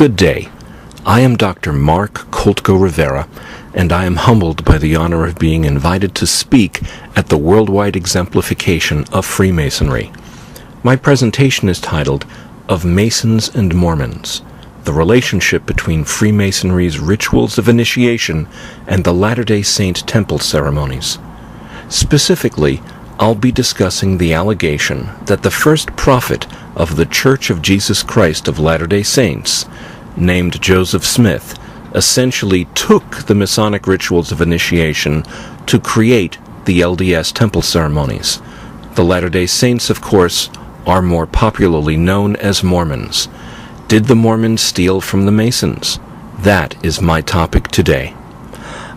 Good day. I am Dr. Mark Koltko Rivera, and I am humbled by the honor of being invited to speak at the worldwide exemplification of Freemasonry. My presentation is titled, Of Masons and Mormons, the relationship between Freemasonry's rituals of initiation and the Latter-day Saint temple ceremonies. Specifically, I'll be discussing the allegation that the first prophet of the Church of Jesus Christ of Latter-day Saints, named Joseph Smith, essentially took the Masonic rituals of initiation to create the LDS temple ceremonies. The Latter-day Saints, of course, are more popularly known as Mormons. Did the Mormons steal from the Masons? That is my topic today.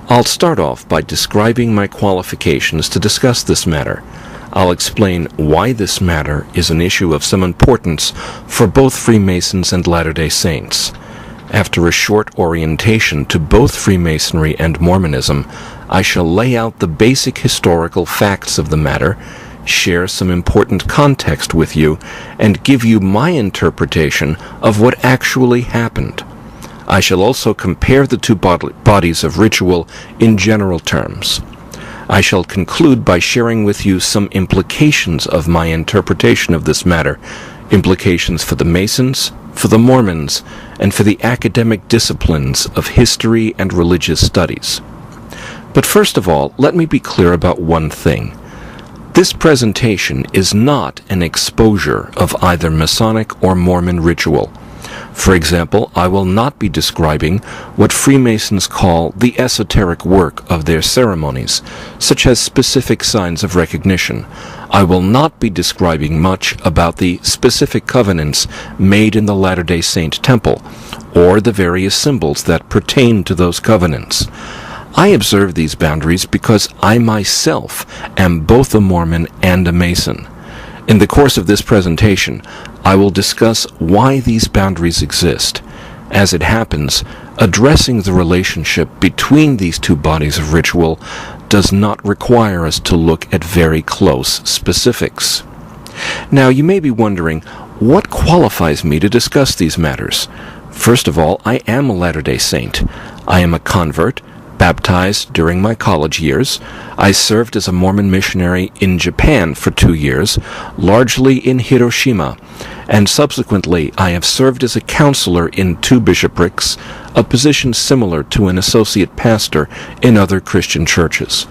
I'll start off by describing my qualifications to discuss this matter. I'll explain why this matter is an issue of some importance for both Freemasons and Latter-day Saints. After a short orientation to both Freemasonry and Mormonism, I shall lay out the basic historical facts of the matter, share some important context with you, and give you my interpretation of what actually happened. I shall also compare the two bodies of ritual in general terms. I shall conclude by sharing with you some implications of my interpretation of this matter, implications for the Masons, for the Mormons, and for the academic disciplines of history and religious studies. But first of all, let me be clear about one thing. This presentation is not an exposure of either Masonic or Mormon ritual. For example, I will not be describing what Freemasons call the esoteric work of their ceremonies, such as specific signs of recognition. I will not be describing much about the specific covenants made in the Latter-day Saint temple, or the various symbols that pertain to those covenants. I observe these boundaries because I myself am both a Mormon and a Mason. In the course of this presentation, I will discuss why these boundaries exist. As it happens, addressing the relationship between these two bodies of ritual does not require us to look at very close specifics. Now, you may be wondering, what qualifies me to discuss these matters? First of all, I am a Latter-day Saint. I am a convert, baptized during my college years. I served as a Mormon missionary in Japan for 2 years, largely in Hiroshima, and subsequently I have served as a counselor in 2 bishoprics, a position similar to an associate pastor in other Christian churches.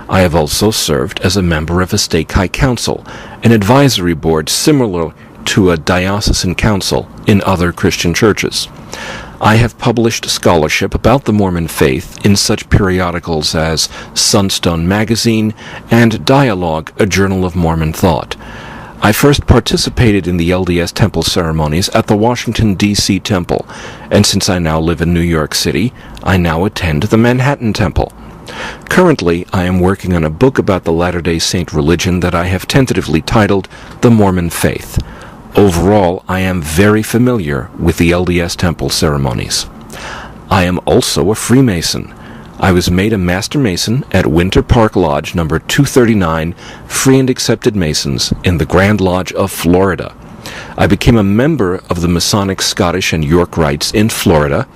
I have also served as a member of a stake high council, an advisory board similar to a diocesan council in other Christian churches. I have published scholarship about the Mormon faith in such periodicals as Sunstone Magazine and Dialogue, a Journal of Mormon Thought. I first participated in the LDS temple ceremonies at the Washington, D.C. temple, and since I now live in New York City, I now attend the Manhattan temple. Currently, I am working on a book about the Latter-day Saint religion that I have tentatively titled The Mormon Faith. Overall, I am very familiar with the LDS temple ceremonies. I am also a Freemason. I was made a Master Mason at Winter Park Lodge number 239, Free and Accepted Masons, in the Grand Lodge of Florida. I became a member of the Masonic Scottish and York Rites in Florida,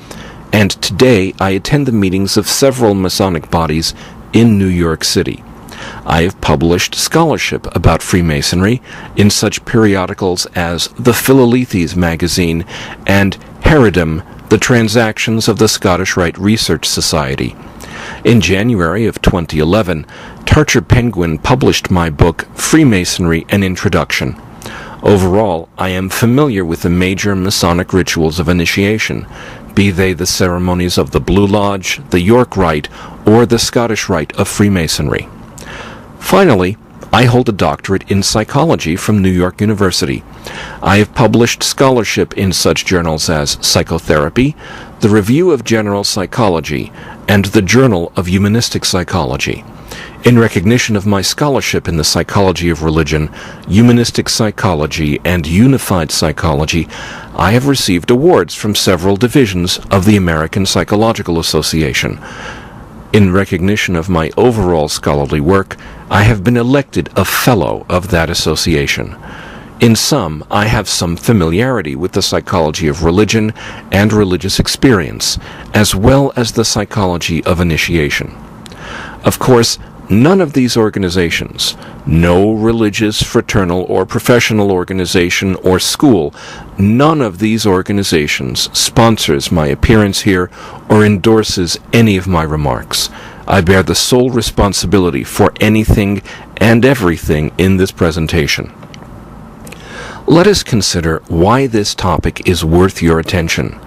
and today I attend the meetings of several Masonic bodies in New York City. I have published scholarship about Freemasonry in such periodicals as the Philalethe's magazine and Herodom, the Transactions of the Scottish Rite Research Society. In January of 2011, Tarcher Penguin published my book, Freemasonry: An Introduction. Overall, I am familiar with the major Masonic rituals of initiation, be they the ceremonies of the Blue Lodge, the York Rite, or the Scottish Rite of Freemasonry. Finally, I hold a doctorate in psychology from New York University. I have published scholarship in such journals as Psychotherapy, the Review of General Psychology, and the Journal of Humanistic Psychology. In recognition of my scholarship in the psychology of religion, humanistic psychology, and unified psychology, I have received awards from several divisions of the American Psychological Association. In recognition of my overall scholarly work, I have been elected a Fellow of that association. In some, I have some familiarity with the psychology of religion and religious experience, as well as the psychology of initiation. Of course, none of these organizations, no religious, fraternal, or professional organization or school, none of these organizations sponsors my appearance here or endorses any of my remarks. I bear the sole responsibility for anything and everything in this presentation. Let us consider why this topic is worth your attention.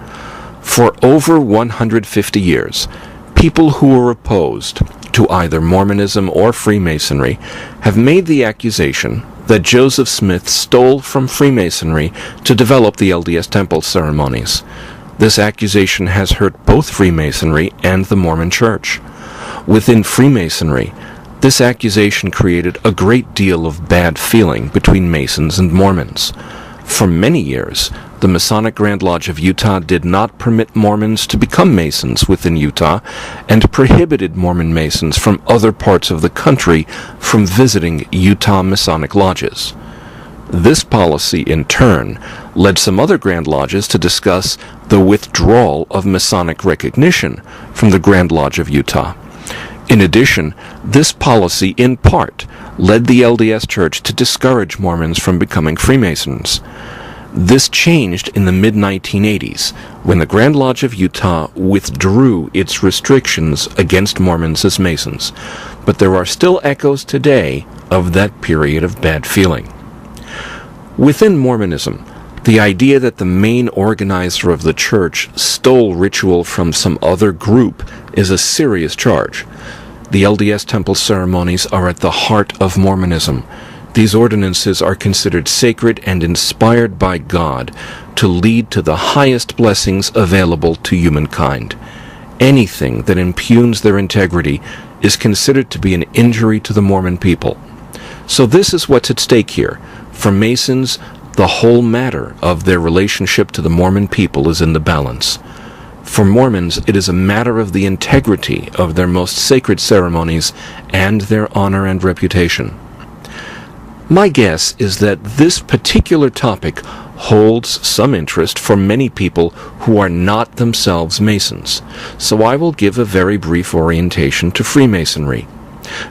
For over 150 years, people who were opposed to either Mormonism or Freemasonry have made the accusation that Joseph Smith stole from Freemasonry to develop the LDS Temple ceremonies. This accusation has hurt both Freemasonry and the Mormon Church. Within Freemasonry, this accusation created a great deal of bad feeling between Masons and Mormons. For many years, the Masonic Grand Lodge of Utah did not permit Mormons to become Masons within Utah and prohibited Mormon Masons from other parts of the country from visiting Utah Masonic lodges. This policy, in turn, led some other Grand Lodges to discuss the withdrawal of Masonic recognition from the Grand Lodge of Utah. In addition, this policy, in part, led the LDS Church to discourage Mormons from becoming Freemasons. This changed in the mid-1980s, when the Grand Lodge of Utah withdrew its restrictions against Mormons as Masons, but there are still echoes today of that period of bad feeling. Within Mormonism, the idea that the main organizer of the church stole ritual from some other group is a serious charge. The LDS Temple ceremonies are at the heart of Mormonism. These ordinances are considered sacred and inspired by God to lead to the highest blessings available to humankind. Anything that impugns their integrity is considered to be an injury to the Mormon people. So this is what's at stake here. For Masons, the whole matter of their relationship to the Mormon people is in the balance. For Mormons, it is a matter of the integrity of their most sacred ceremonies and their honor and reputation. My guess is that this particular topic holds some interest for many people who are not themselves Masons, so I will give a very brief orientation to Freemasonry.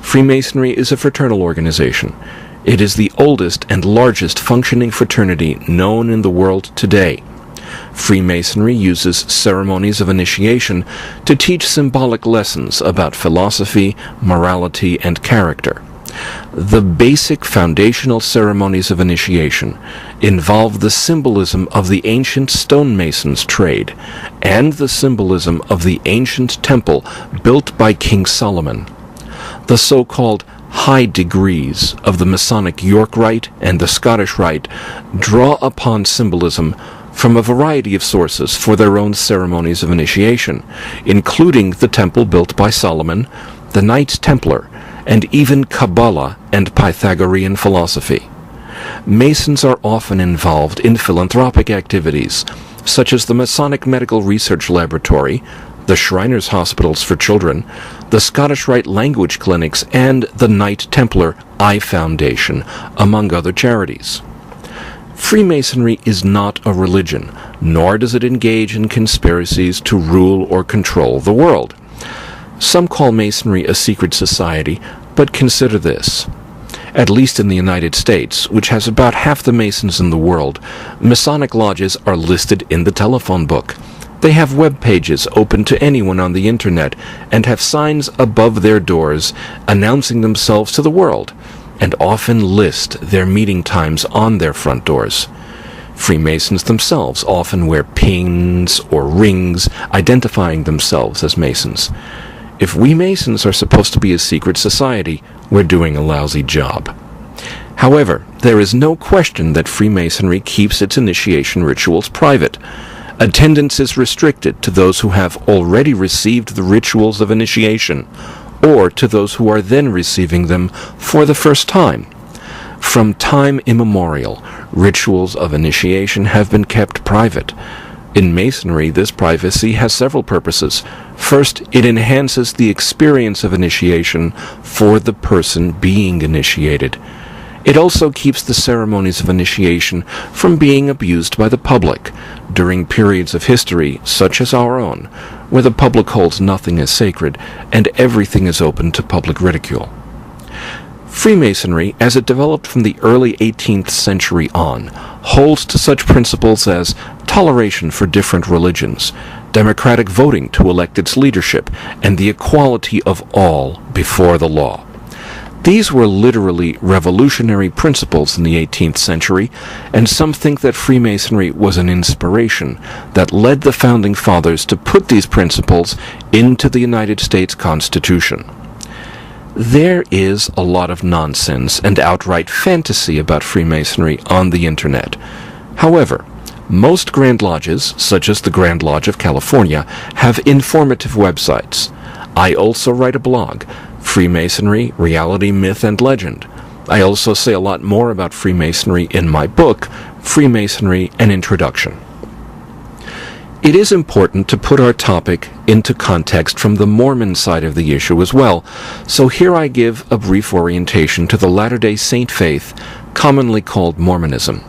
Freemasonry is a fraternal organization. It is the oldest and largest functioning fraternity known in the world today. Freemasonry uses ceremonies of initiation to teach symbolic lessons about philosophy, morality, and character. The basic foundational ceremonies of initiation involve the symbolism of the ancient stonemason's trade and the symbolism of the ancient temple built by King Solomon. The so-called high degrees of the Masonic York Rite and the Scottish Rite draw upon symbolism from a variety of sources for their own ceremonies of initiation, including the temple built by Solomon, the Knights Templar, and even Kabbalah and Pythagorean philosophy. Masons are often involved in philanthropic activities, such as the Masonic Medical Research Laboratory, the Shriners Hospitals for Children, the Scottish Rite Language Clinics, and the Knight Templar Eye Foundation, among other charities. Freemasonry is not a religion, nor does it engage in conspiracies to rule or control the world. Some call Masonry a secret society, but consider this. At least in the United States, which has about half the Masons in the world, Masonic lodges are listed in the telephone book. They have web pages open to anyone on the internet and have signs above their doors announcing themselves to the world, and often list their meeting times on their front doors. Freemasons themselves often wear pins or rings identifying themselves as Masons. If we Masons are supposed to be a secret society, we're doing a lousy job. However, there is no question that Freemasonry keeps its initiation rituals private. Attendance is restricted to those who have already received the rituals of initiation, or to those who are then receiving them for the first time. From time immemorial, rituals of initiation have been kept private. In Masonry, this privacy has several purposes. First, it enhances the experience of initiation for the person being initiated. It also keeps the ceremonies of initiation from being abused by the public during periods of history such as our own, where the public holds nothing as sacred and everything is open to public ridicule. Freemasonry, as it developed from the early 18th century on, holds to such principles as toleration for different religions, democratic voting to elect its leadership, and the equality of all before the law. These were literally revolutionary principles in the 18th century, and some think that Freemasonry was an inspiration that led the Founding Fathers to put these principles into the United States Constitution. There is a lot of nonsense and outright fantasy about Freemasonry on the Internet. However, most Grand Lodges, such as the Grand Lodge of California, have informative websites. I also write a blog, Freemasonry, Reality, Myth, and Legend. I also say a lot more about Freemasonry in my book, Freemasonry, An Introduction. It is important to put our topic into context from the Mormon side of the issue as well, so here I give a brief orientation to the Latter-day Saint faith, commonly called Mormonism.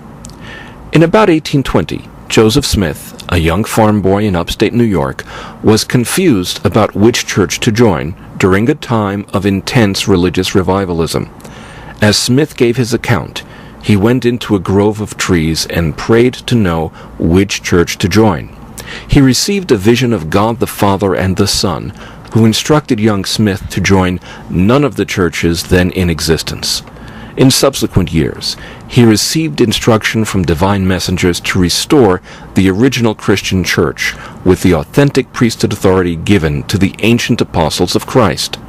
In about 1820, Joseph Smith, a young farm boy in upstate New York, was confused about which church to join during a time of intense religious revivalism. As Smith gave his account, he went into a grove of trees and prayed to know which church to join. He received a vision of God the Father and the Son, who instructed young Smith to join none of the churches then in existence. In subsequent years, he received instruction from divine messengers to restore the original Christian church with the authentic priesthood authority given to the ancient apostles of Christ.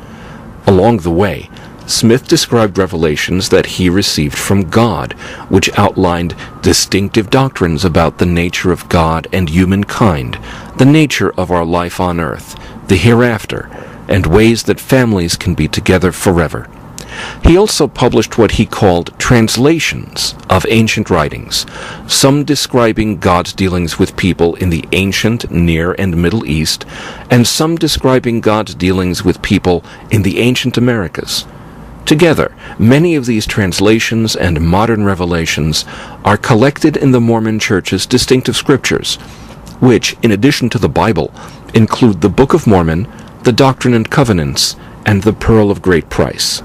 Along the way, Smith described revelations that he received from God, which outlined distinctive doctrines about the nature of God and humankind, the nature of our life on earth, the hereafter, and ways that families can be together forever. He also published what he called translations of ancient writings, some describing God's dealings with people in the ancient Near and Middle East, and some describing God's dealings with people in the ancient Americas. Together, many of these translations and modern revelations are collected in the Mormon Church's distinctive scriptures, which, in addition to the Bible, include the Book of Mormon, the Doctrine and Covenants, and the Pearl of Great Price.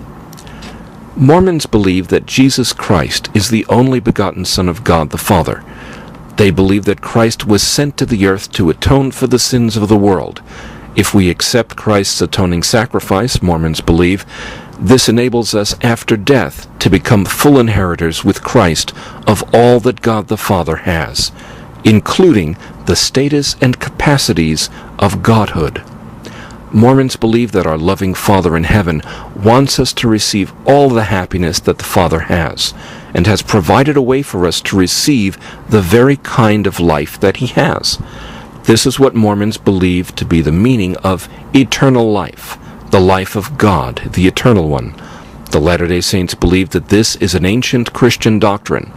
Mormons believe that Jesus Christ is the only begotten Son of God the Father. They believe that Christ was sent to the earth to atone for the sins of the world. If we accept Christ's atoning sacrifice, Mormons believe, this enables us after death to become full inheritors with Christ of all that God the Father has, including the status and capacities of godhood. Mormons believe that our loving Father in heaven wants us to receive all the happiness that the Father has, and has provided a way for us to receive the very kind of life that He has. This is what Mormons believe to be the meaning of eternal life, the life of God, the Eternal One. The Latter-day Saints believe that this is an ancient Christian doctrine.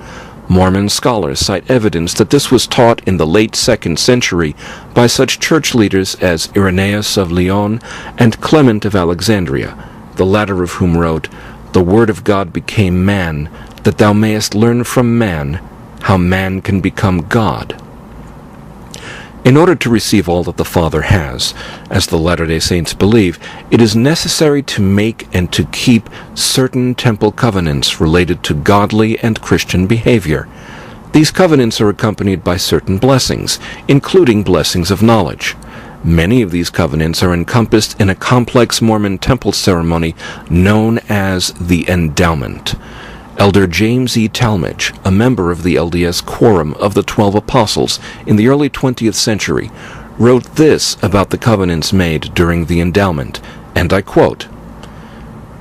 Mormon scholars cite evidence that this was taught in the late 2nd century by such church leaders as Irenaeus of Lyon and Clement of Alexandria, the latter of whom wrote, "The Word of God became man, that thou mayest learn from man how man can become God." In order to receive all that the Father has, as the Latter-day Saints believe, it is necessary to make and to keep certain temple covenants related to godly and Christian behavior. These covenants are accompanied by certain blessings, including blessings of knowledge. Many of these covenants are encompassed in a complex Mormon temple ceremony known as the endowment. Elder James E. Talmage, a member of the LDS Quorum of the 12 Apostles in the early 20th century, wrote this about the covenants made during the endowment, and I quote,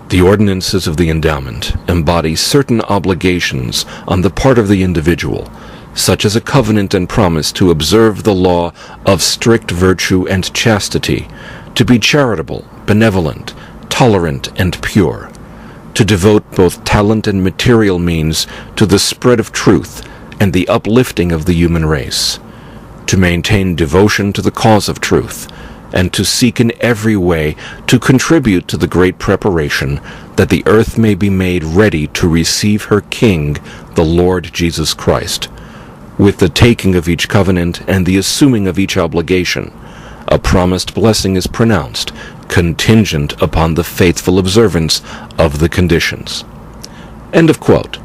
"The ordinances of the endowment embody certain obligations on the part of the individual, such as a covenant and promise to observe the law of strict virtue and chastity, to be charitable, benevolent, tolerant, and pure, to devote both talent and material means to the spread of truth and the uplifting of the human race, to maintain devotion to the cause of truth, and to seek in every way to contribute to the great preparation that the earth may be made ready to receive her King, the Lord Jesus Christ. With the taking of each covenant and the assuming of each obligation, a promised blessing is pronounced, contingent upon the faithful observance of the conditions." End of quote.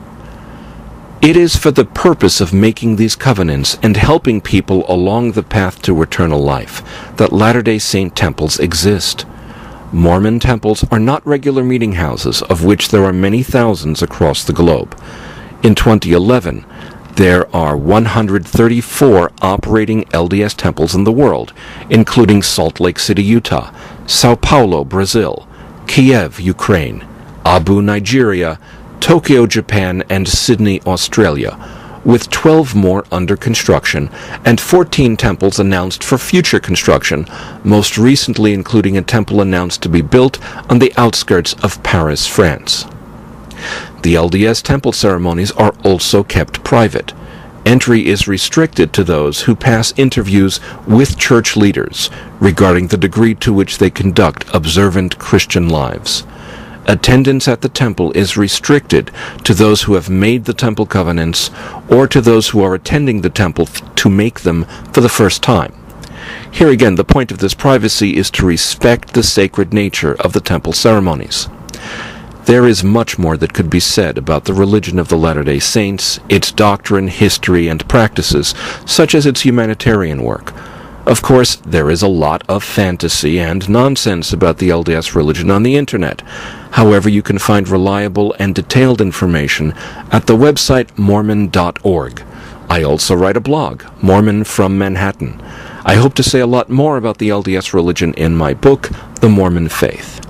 It is for the purpose of making these covenants and helping people along the path to eternal life that Latter-day Saint temples exist. Mormon temples are not regular meeting houses, of which there are many thousands across the globe. In 2011, there are 134 operating LDS temples in the world, including Salt Lake City, Utah, Sao Paulo, Brazil, Kiev, Ukraine, Abu, Nigeria, Tokyo, Japan, and Sydney, Australia, with 12 more under construction and 14 temples announced for future construction, most recently including a temple announced to be built on the outskirts of Paris, France. The LDS temple ceremonies are also kept private. Entry is restricted to those who pass interviews with church leaders regarding the degree to which they conduct observant Christian lives. Attendance at the temple is restricted to those who have made the temple covenants or to those who are attending the temple to make them for the first time. Here again, the point of this privacy is to respect the sacred nature of the temple ceremonies. There is much more that could be said about the religion of the Latter-day Saints, its doctrine, history, and practices, such as its humanitarian work. Of course, there is a lot of fantasy and nonsense about the LDS religion on the internet. However, you can find reliable and detailed information at the website Mormon.org. I also write a blog, Mormon from Manhattan. I hope to say a lot more about the LDS religion in my book, The Mormon Faith.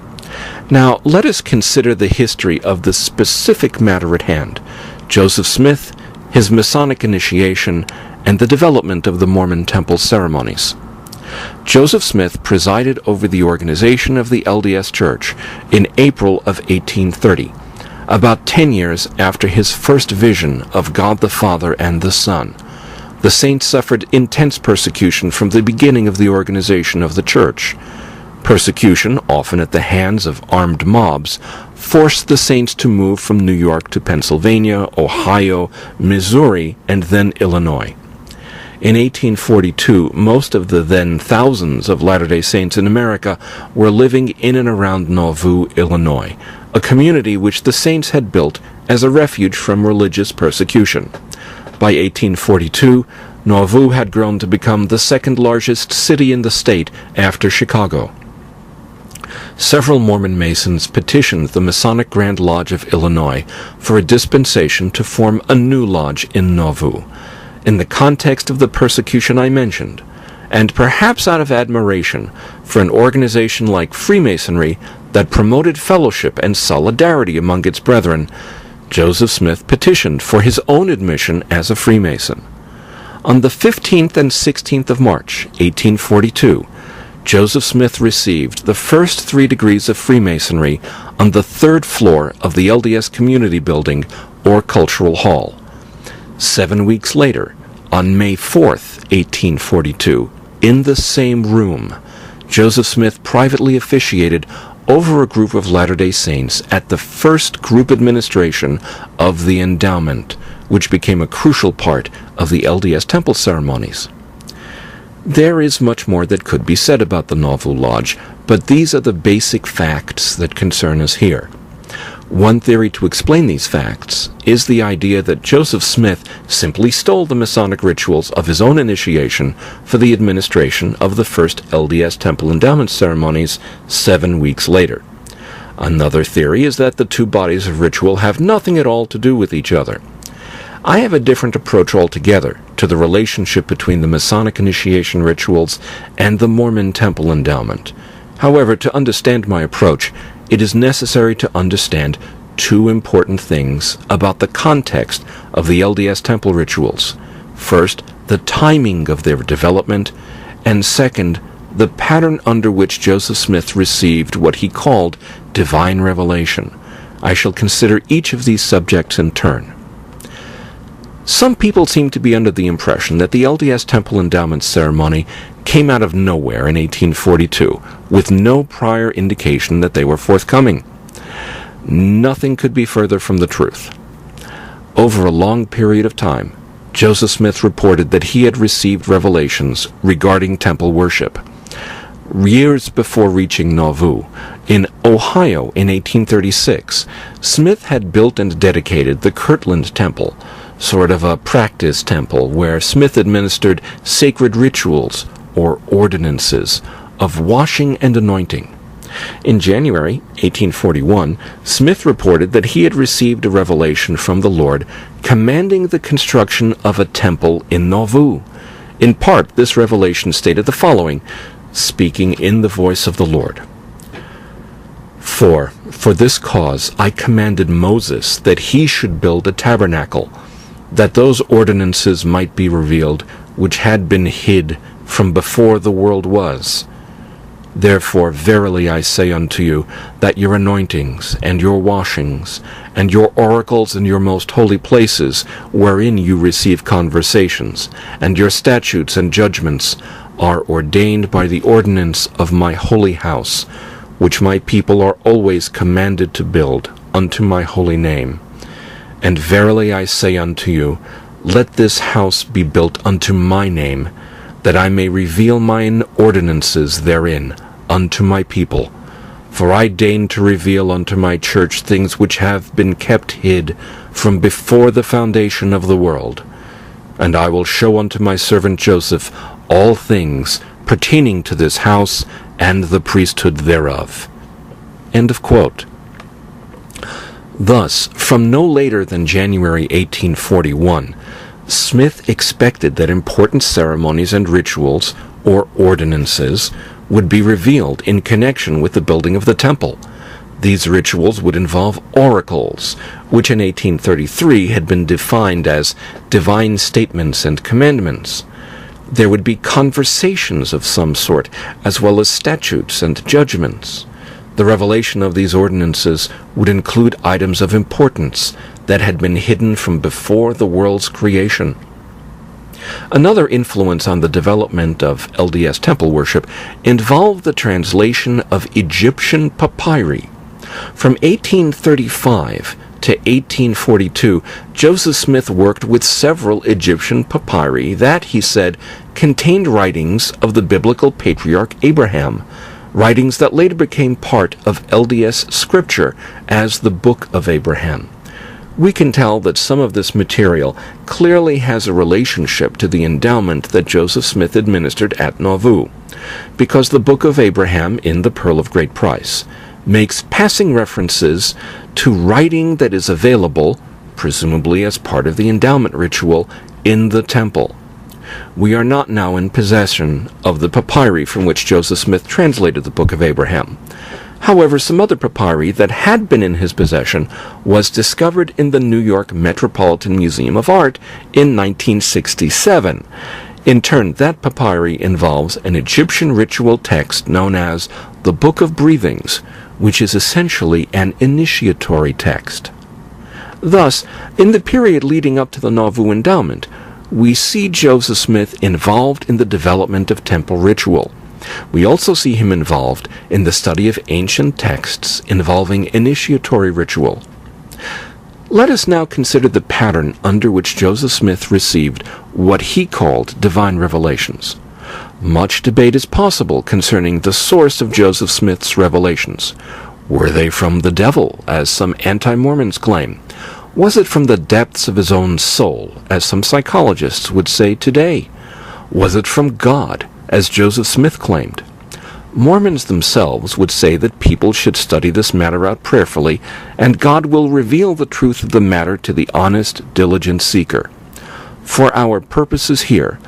Now, let us consider the history of the specific matter at hand: Joseph Smith, his Masonic initiation, and the development of the Mormon temple ceremonies. Joseph Smith presided over the organization of the LDS Church in April of 1830, about 10 years after his first vision of God the Father and the Son. The saints suffered intense persecution from the beginning of the organization of the Church. Persecution, often at the hands of armed mobs, forced the saints to move from New York to Pennsylvania, Ohio, Missouri, and then Illinois. In 1842, most of the then thousands of Latter-day Saints in America were living in and around Nauvoo, Illinois, a community which the saints had built as a refuge from religious persecution. By 1842, Nauvoo had grown to become the second largest city in the state after Chicago. Several Mormon Masons petitioned the Masonic Grand Lodge of Illinois for a dispensation to form a new lodge in Nauvoo. In the context of the persecution I mentioned, and perhaps out of admiration for an organization like Freemasonry that promoted fellowship and solidarity among its brethren, Joseph Smith petitioned for his own admission as a Freemason. On the 15th and 16th of March, 1842, Joseph Smith received the first 3 degrees of Freemasonry on the 3rd floor of the LDS Community Building or Cultural Hall. 7 weeks later, on May 4th, 1842, in the same room, Joseph Smith privately officiated over a group of Latter-day Saints at the first group administration of the endowment, which became a crucial part of the LDS temple ceremonies. There is much more that could be said about the Nauvoo Lodge, but these are the basic facts that concern us here. One theory to explain these facts is the idea that Joseph Smith simply stole the Masonic rituals of his own initiation for the administration of the first LDS temple endowment ceremonies 7 weeks later. Another theory is that the two bodies of ritual have nothing at all to do with each other. I have a different approach altogether to the relationship between the Masonic initiation rituals and the Mormon temple endowment. However, to understand my approach, it is necessary to understand 2 important things about the context of the LDS temple rituals. First, the timing of their development, and second, the pattern under which Joseph Smith received what he called divine revelation. I shall consider each of these subjects in turn. Some people seem to be under the impression that the LDS Temple Endowment Ceremony came out of nowhere in 1842, with no prior indication that they were forthcoming. Nothing could be further from the truth. Over a long period of time, Joseph Smith reported that he had received revelations regarding temple worship. Years before reaching Nauvoo, in Ohio in 1836, Smith had built and dedicated the Kirtland Temple, sort of a practice temple where Smith administered sacred rituals or ordinances of washing and anointing. In January 1841, Smith reported that he had received a revelation from the Lord commanding the construction of a temple in Nauvoo. In part, this revelation stated the following, speaking in the voice of the Lord. For this cause I commanded Moses that he should build a tabernacle, that those ordinances might be revealed which had been hid from before the world was. Therefore verily I say unto you, that your anointings, and your washings, and your oracles in your most holy places, wherein you receive conversations, and your statutes and judgments, are ordained by the ordinance of my holy house, which my people are always commanded to build unto my holy name. And verily I say unto you, let this house be built unto my name, that I may reveal mine ordinances therein unto my people. For I deign to reveal unto my church things which have been kept hid from before the foundation of the world. And I will show unto my servant Joseph all things pertaining to this house and the priesthood thereof. End of quote. Thus, from no later than January 1841, Smith expected that important ceremonies and rituals, or ordinances, would be revealed in connection with the building of the temple. These rituals would involve oracles, which in 1833 had been defined as divine statements and commandments. There would be conversations of some sort, as well as statutes and judgments. The revelation of these ordinances would include items of importance that had been hidden from before the world's creation. Another influence on the development of LDS temple worship involved the translation of Egyptian papyri. From 1835 to 1842, Joseph Smith worked with several Egyptian papyri that, he said, contained writings of the biblical patriarch Abraham, writings that later became part of LDS scripture as the Book of Abraham. We can tell that some of this material clearly has a relationship to the endowment that Joseph Smith administered at Nauvoo, because the Book of Abraham in the Pearl of Great Price makes passing references to writing that is available, presumably as part of the endowment ritual, in the temple. We are not now in possession of the papyri from which Joseph Smith translated the Book of Abraham. However, some other papyri that had been in his possession was discovered in the New York Metropolitan Museum of Art in 1967. In turn, that papyri involves an Egyptian ritual text known as the Book of Breathings, which is essentially an initiatory text. Thus, in the period leading up to the Nauvoo endowment, we see Joseph Smith involved in the development of temple ritual. We also see him involved in the study of ancient texts involving initiatory ritual. Let us now consider the pattern under which Joseph Smith received what he called divine revelations. Much debate is possible concerning the source of Joseph Smith's revelations. Were they from the devil, as some anti-Mormons claim? Was it from the depths of his own soul, as some psychologists would say today? Was it from God, as Joseph Smith claimed? Mormons themselves would say that people should study this matter out prayerfully, and God will reveal the truth of the matter to the honest, diligent seeker. For our purposes here,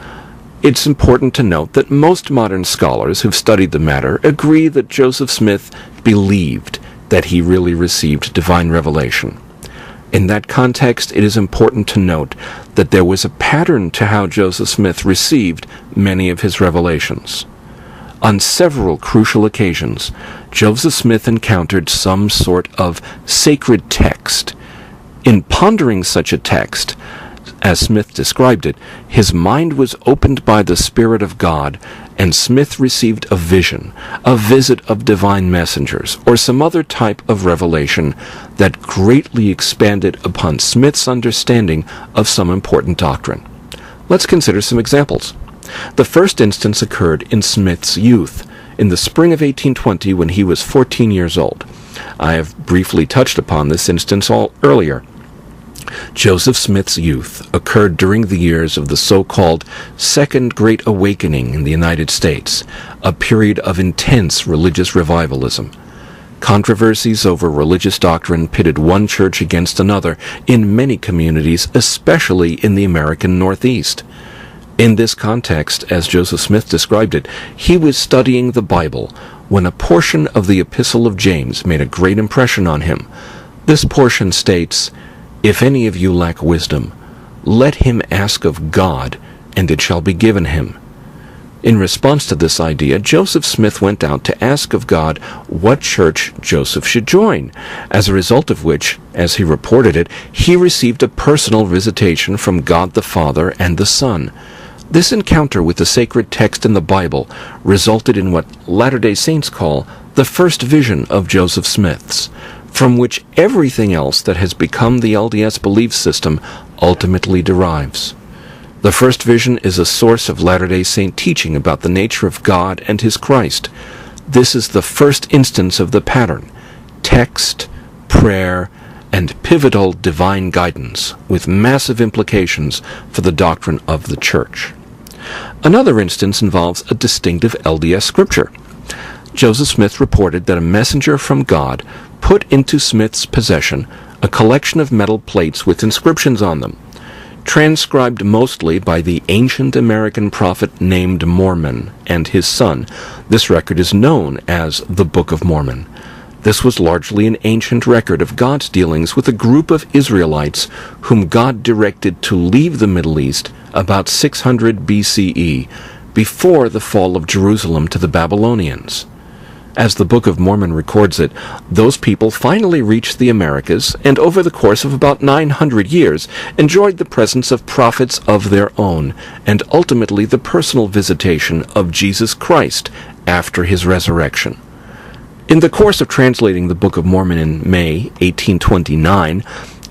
it's important to note that most modern scholars who've studied the matter agree that Joseph Smith believed that he really received divine revelation. In that context, it is important to note that there was a pattern to how Joseph Smith received many of his revelations. On several crucial occasions, Joseph Smith encountered some sort of sacred text. In pondering such a text, As Smith described it, his mind was opened by the Spirit of God, and Smith received a vision, a visit of divine messengers, or some other type of revelation that greatly expanded upon Smith's understanding of some important doctrine. Let's consider some examples. The first instance occurred in Smith's youth, in the spring of 1820 when he was 14 years old. I have briefly touched upon this instance earlier. Joseph Smith's youth occurred during the years of the so-called Second Great Awakening in the United States, a period of intense religious revivalism. Controversies over religious doctrine pitted one church against another in many communities, especially in the American Northeast. In this context, as Joseph Smith described it, he was studying the Bible when a portion of the Epistle of James made a great impression on him. This portion states, "If any of you lack wisdom, let him ask of God, and it shall be given him." In response to this idea, Joseph Smith went out to ask of God what church Joseph should join, as a result of which, as he reported it, he received a personal visitation from God the Father and the Son. This encounter with the sacred text in the Bible resulted in what Latter-day Saints call the first vision of Joseph Smith's, from which everything else that has become the LDS belief system ultimately derives. The first vision is a source of Latter-day Saint teaching about the nature of God and His Christ. This is the first instance of the pattern: text, prayer, and pivotal divine guidance, with massive implications for the doctrine of the Church. Another instance involves a distinctive LDS scripture. Joseph Smith reported that a messenger from God put into Smith's possession a collection of metal plates with inscriptions on them, transcribed mostly by the ancient American prophet named Mormon and his son. This record is known as the Book of Mormon. This was largely an ancient record of God's dealings with a group of Israelites whom God directed to leave the Middle East about 600 BCE, before the fall of Jerusalem to the Babylonians. As the Book of Mormon records it, those people finally reached the Americas, and over the course of about 900 years enjoyed the presence of prophets of their own, and ultimately the personal visitation of Jesus Christ after his resurrection. In the course of translating the Book of Mormon in May 1829,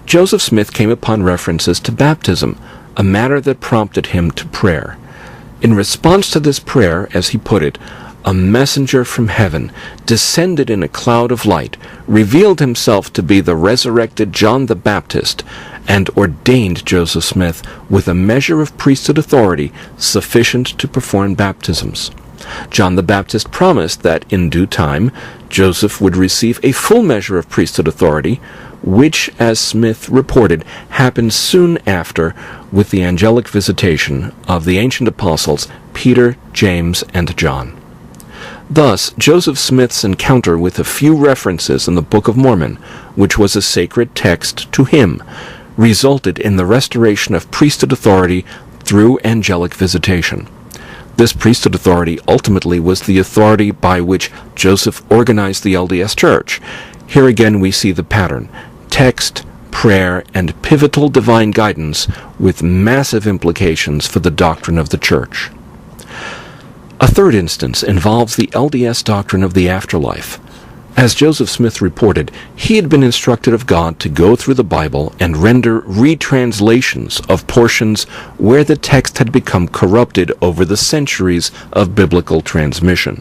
Joseph Smith came upon references to baptism, a matter that prompted him to prayer. In response to this prayer, as he put it, a messenger from heaven descended in a cloud of light, revealed himself to be the resurrected John the Baptist, and ordained Joseph Smith with a measure of priesthood authority sufficient to perform baptisms. John the Baptist promised that in due time Joseph would receive a full measure of priesthood authority, which, as Smith reported, happened soon after with the angelic visitation of the ancient apostles Peter, James, and John. Thus, Joseph Smith's encounter with a few references in the Book of Mormon, which was a sacred text to him, resulted in the restoration of priesthood authority through angelic visitation. This priesthood authority ultimately was the authority by which Joseph organized the LDS Church. Here again we see the pattern: text, prayer, and pivotal divine guidance with massive implications for the doctrine of the Church. A third instance involves the LDS doctrine of the afterlife. As Joseph Smith reported, he had been instructed of God to go through the Bible and render retranslations of portions where the text had become corrupted over the centuries of biblical transmission.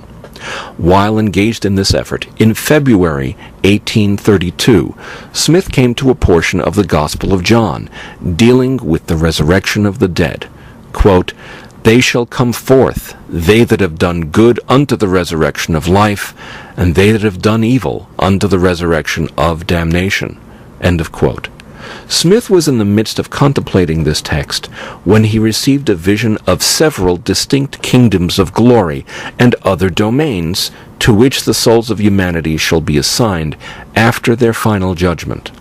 While engaged in this effort, in February 1832, Smith came to a portion of the Gospel of John, dealing with the resurrection of the dead. Quote, "They shall come forth, they that have done good unto the resurrection of life, and they that have done evil unto the resurrection of damnation." End of quote. Smith was in the midst of contemplating this text when he received a vision of several distinct kingdoms of glory and other domains to which the souls of humanity shall be assigned after their final judgment.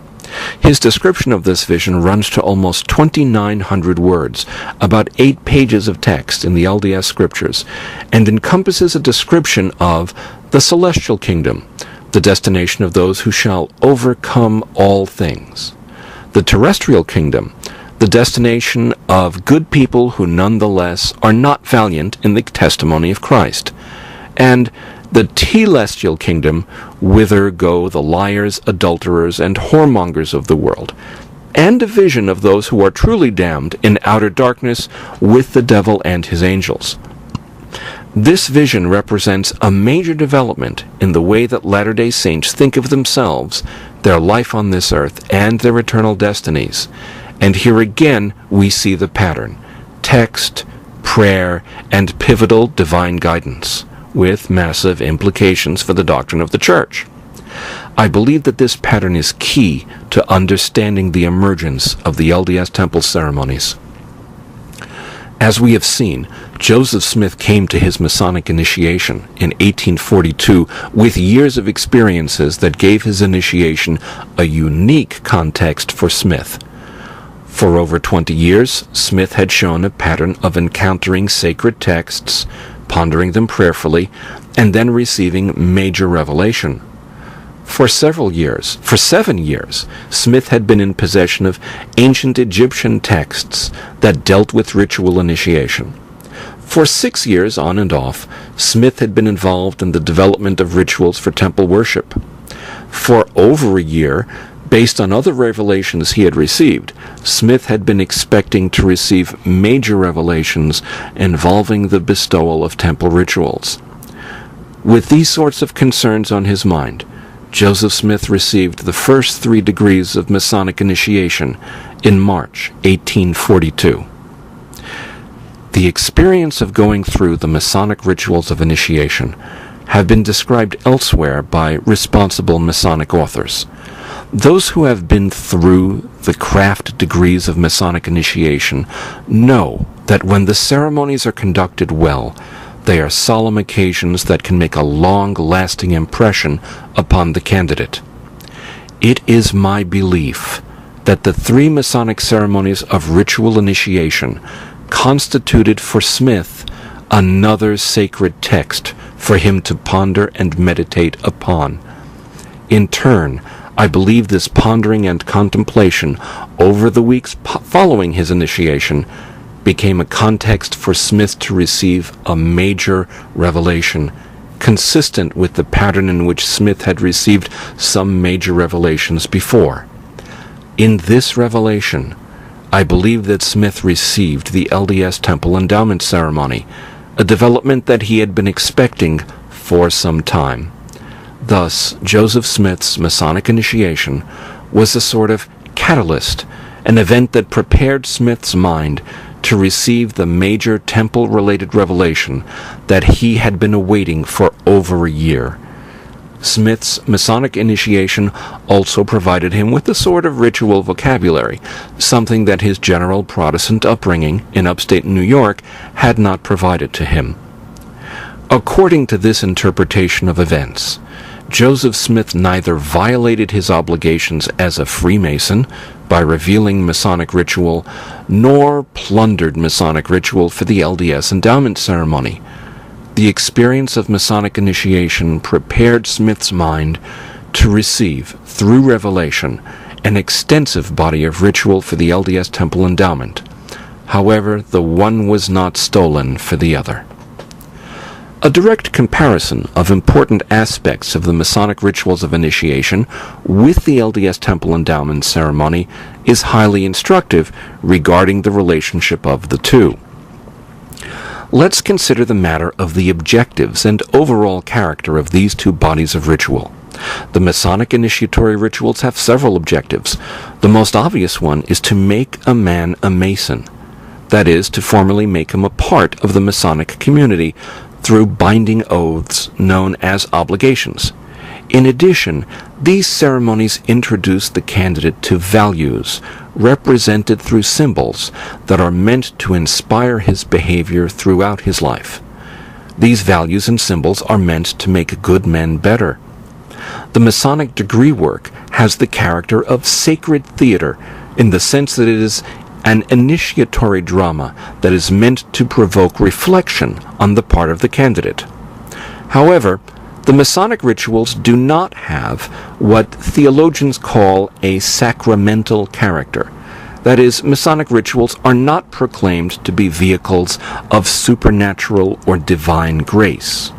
His description of this vision runs to almost 2,900 words, about 8 pages of text in the LDS Scriptures, and encompasses a description of the celestial kingdom, the destination of those who shall overcome all things; the terrestrial kingdom, the destination of good people who nonetheless are not valiant in the testimony of Christ, and the telestial kingdom, whither go the liars, adulterers, and whoremongers of the world, and a vision of those who are truly damned in outer darkness with the devil and his angels. This vision represents a major development in the way that Latter-day Saints think of themselves, their life on this earth, and their eternal destinies. And here again we see the pattern: text, prayer, and pivotal divine guidance, with massive implications for the doctrine of the Church. I believe that this pattern is key to understanding the emergence of the LDS Temple ceremonies. As we have seen, Joseph Smith came to his Masonic initiation in 1842 with years of experiences that gave his initiation a unique context for Smith. For over 20 years, Smith had shown a pattern of encountering sacred texts, pondering them prayerfully, and then receiving major revelation. For 7 years, Smith had been in possession of ancient Egyptian texts that dealt with ritual initiation. For 6 years, on and off, Smith had been involved in the development of rituals for temple worship. For over a year, based on other revelations he had received, Smith had been expecting to receive major revelations involving the bestowal of temple rituals. With these sorts of concerns on his mind, Joseph Smith received the first 3 degrees of Masonic initiation in March 1842. The experience of going through the Masonic rituals of initiation have been described elsewhere by responsible Masonic authors. Those who have been through the craft degrees of Masonic initiation know that when the ceremonies are conducted well, they are solemn occasions that can make a long-lasting impression upon the candidate. It is my belief that the 3 Masonic ceremonies of ritual initiation constituted for Smith another sacred text for him to ponder and meditate upon. In turn, I believe this pondering and contemplation over the weeks following his initiation became a context for Smith to receive a major revelation, consistent with the pattern in which Smith had received some major revelations before. In this revelation, I believe that Smith received the LDS Temple Endowment Ceremony, a development that he had been expecting for some time. Thus, Joseph Smith's Masonic initiation was a sort of catalyst, an event that prepared Smith's mind to receive the major temple-related revelation that he had been awaiting for over a year. Smith's Masonic initiation also provided him with a sort of ritual vocabulary, something that his general Protestant upbringing in upstate New York had not provided to him. According to this interpretation of events, Joseph Smith neither violated his obligations as a Freemason by revealing Masonic ritual, nor plundered Masonic ritual for the LDS endowment ceremony. The experience of Masonic initiation prepared Smith's mind to receive, through revelation, an extensive body of ritual for the LDS Temple endowment. However, the one was not stolen for the other. A direct comparison of important aspects of the Masonic rituals of initiation with the LDS Temple Endowment ceremony is highly instructive regarding the relationship of the two. Let's consider the matter of the objectives and overall character of these 2 bodies of ritual. The Masonic initiatory rituals have several objectives. The most obvious one is to make a man a Mason, that is, to formally make him a part of the Masonic community through binding oaths known as obligations. In addition, these ceremonies introduce the candidate to values represented through symbols that are meant to inspire his behavior throughout his life. These values and symbols are meant to make good men better. The Masonic degree work has the character of sacred theater in the sense that it is an initiatory drama that is meant to provoke reflection on the part of the candidate. However, the Masonic rituals do not have what theologians call a sacramental character. That is, Masonic rituals are not proclaimed to be vehicles of supernatural or divine grace.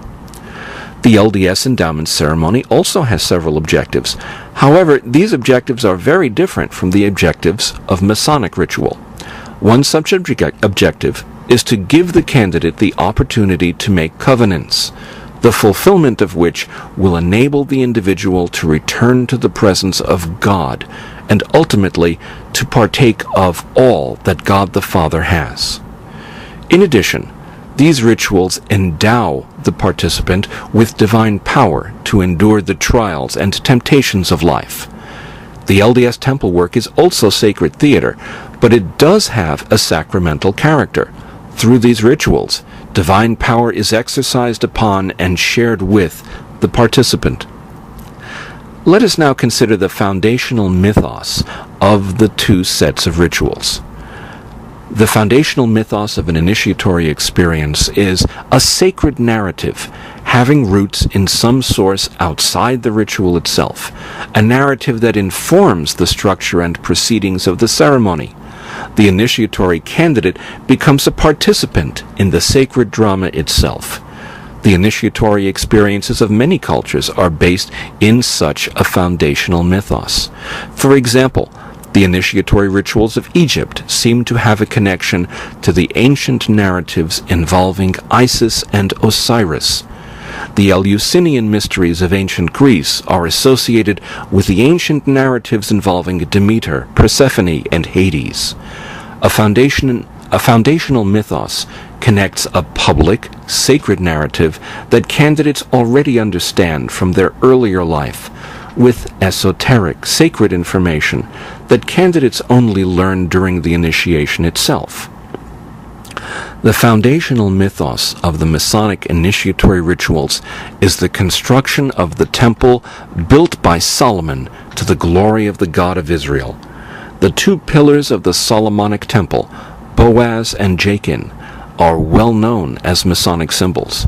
The LDS endowment ceremony also has several objectives. However, these objectives are very different from the objectives of Masonic ritual. One such objective is to give the candidate the opportunity to make covenants, the fulfillment of which will enable the individual to return to the presence of God and ultimately to partake of all that God the Father has. In addition, these rituals endow the participant with divine power to endure the trials and temptations of life. The LDS temple work is also sacred theater, but it does have a sacramental character. Through these rituals, divine power is exercised upon and shared with the participant. Let us now consider the foundational mythos of the two sets of rituals. The foundational mythos of an initiatory experience is a sacred narrative having roots in some source outside the ritual itself, a narrative that informs the structure and proceedings of the ceremony. The initiatory candidate becomes a participant in the sacred drama itself. The initiatory experiences of many cultures are based in such a foundational mythos. For example, the initiatory rituals of Egypt seem to have a connection to the ancient narratives involving Isis and Osiris. The Eleusinian mysteries of ancient Greece are associated with the ancient narratives involving Demeter, Persephone, and Hades. A foundational mythos connects a public, sacred narrative that candidates already understand from their earlier life with esoteric, sacred information that candidates only learn during the initiation itself. The foundational mythos of the Masonic initiatory rituals is the construction of the temple built by Solomon to the glory of the God of Israel. The two pillars of the Solomonic temple, Boaz and Jachin, are well known as Masonic symbols.